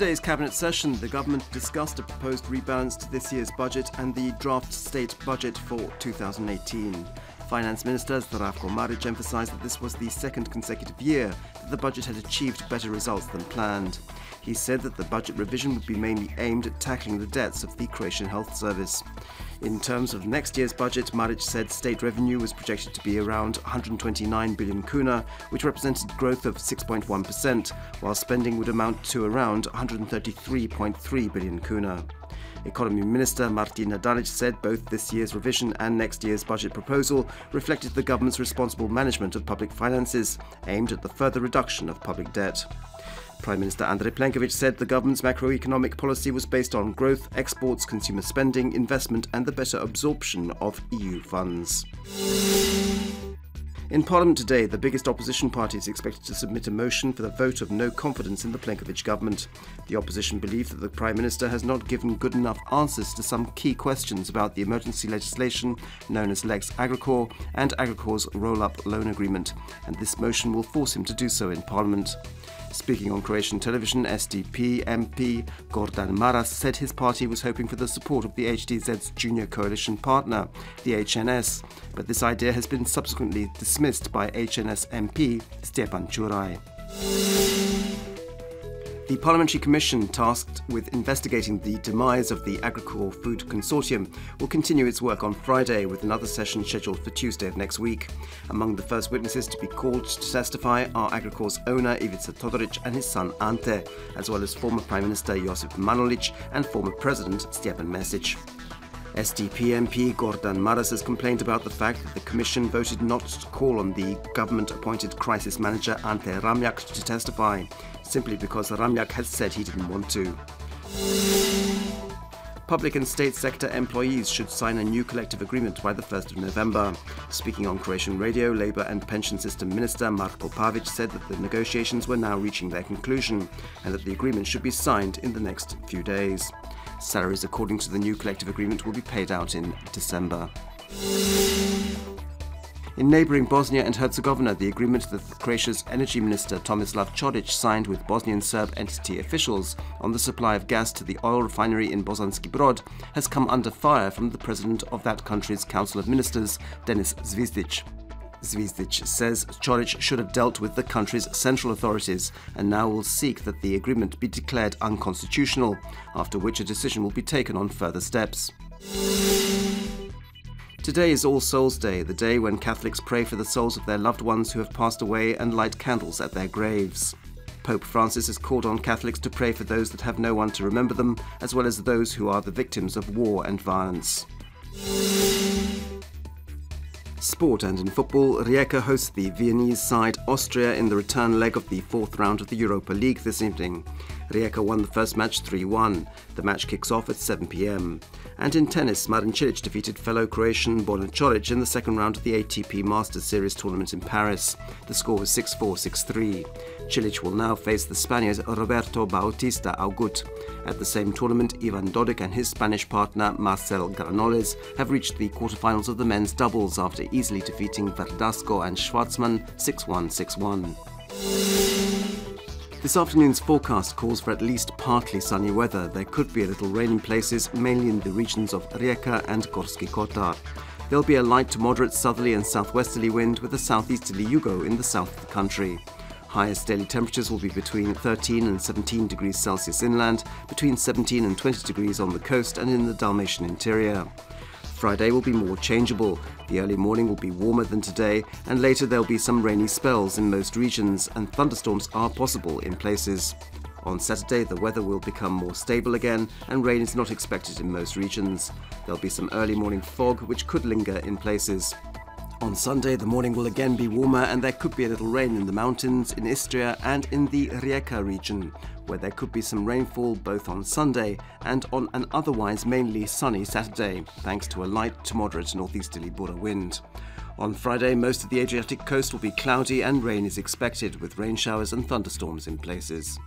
today's cabinet session, the government discussed a proposed rebalance to this year's budget and the draft state budget for 2018. Finance Minister Zdravko Maric emphasised that this was the second consecutive year that the budget had achieved better results than planned. He said that the budget revision would be mainly aimed at tackling the debts of the Croatian Health Service. In terms of next year's budget, Maric said state revenue was projected to be around 129 billion kuna, which represented growth of 6.1%, while spending would amount to around 133.3 billion kuna. Economy Minister Martin Nadalic said both this year's revision and next year's budget proposal reflected the government's responsible management of public finances, aimed at the further reduction of public debt. Prime Minister Andrej Plenković said the government's macroeconomic policy was based on growth, exports, consumer spending, investment and the better absorption of EU funds. In Parliament today, the biggest opposition party is expected to submit a motion for the vote of no confidence in the Plenković government. The opposition believe that the Prime Minister has not given good enough answers to some key questions about the emergency legislation known as Lex Agricor and Agricor's roll-up loan agreement, and this motion will force him to do so in Parliament. Speaking on Croatian television, SDP MP Gordan Maras said his party was hoping for the support of the HDZ's junior coalition partner, the HNS, but this idea has been subsequently dismissed by HNS MP Stjepan Čuraj. The Parliamentary Commission tasked with investigating the demise of the Agricor Food Consortium will continue its work on Friday, with another session scheduled for Tuesday of next week. Among the first witnesses to be called to testify are Agricor's owner Ivica Todorić and his son Ante, as well as former Prime Minister Josip Manolić and former President Stjepan Mesić. SDP MP Gordan Maras has complained about the fact that the Commission voted not to call on the government-appointed crisis manager Ante Ramljak to testify, simply because Ramljak had said he didn't want to. Public and state sector employees should sign a new collective agreement by the 1st of November. Speaking on Croatian radio, Labour and Pension System Minister Marko Pavić said that the negotiations were now reaching their conclusion and that the agreement should be signed in the next few days. Salaries according to the new collective agreement will be paid out in December. In neighbouring Bosnia and Herzegovina, the agreement that Croatia's Energy Minister Tomislav Ćorić signed with Bosnian Serb entity officials on the supply of gas to the oil refinery in Bosanski Brod has come under fire from the president of that country's Council of Ministers, Denis Zvizdić. Zvizdić says Ćorić should have dealt with the country's central authorities and now will seek that the agreement be declared unconstitutional, after which a decision will be taken on further steps. Today is All Souls' Day, the day when Catholics pray for the souls of their loved ones who have passed away and light candles at their graves. Pope Francis has called on Catholics to pray for those that have no one to remember them, as well as those who are the victims of war and violence. Sport, and in football, Rijeka hosts the Viennese side Austria in the return leg of the fourth round of the Europa League this evening. Rijeka won the first match 3-1. The match kicks off at 7 p.m. And in tennis, Marin Cilic defeated fellow Croatian Borna Ćorić in the second round of the ATP Masters Series tournament in Paris. The score was 6-4, 6-3. Cilic will now face the Spaniard Roberto Bautista Agut. At the same tournament, Ivan Dodig and his Spanish partner Marcel Granollers have reached the quarterfinals of the men's doubles after easily defeating Verdasco and Schwartzman 6-1, 6-1. This afternoon's forecast calls for at least partly sunny weather. There could be a little rain in places, mainly in the regions of Rijeka and Gorski Kotar. There'll be a light to moderate southerly and southwesterly wind with a southeasterly yugo in the south of the country. Highest daily temperatures will be between 13 and 17 degrees Celsius inland, between 17 and 20 degrees on the coast and in the Dalmatian interior. Friday will be more changeable. The early morning will be warmer than today, and later there'll be some rainy spells in most regions, and thunderstorms are possible in places. On Saturday, the weather will become more stable again, and rain is not expected in most regions. There'll be some early morning fog, which could linger in places. On Sunday, the morning will again be warmer, and there could be a little rain in the mountains, in Istria, and in the Rijeka region, where there could be some rainfall both on Sunday and on an otherwise mainly sunny Saturday, thanks to a light to moderate northeasterly Bura wind. On Friday, most of the Adriatic coast will be cloudy and rain is expected, with rain showers and thunderstorms in places.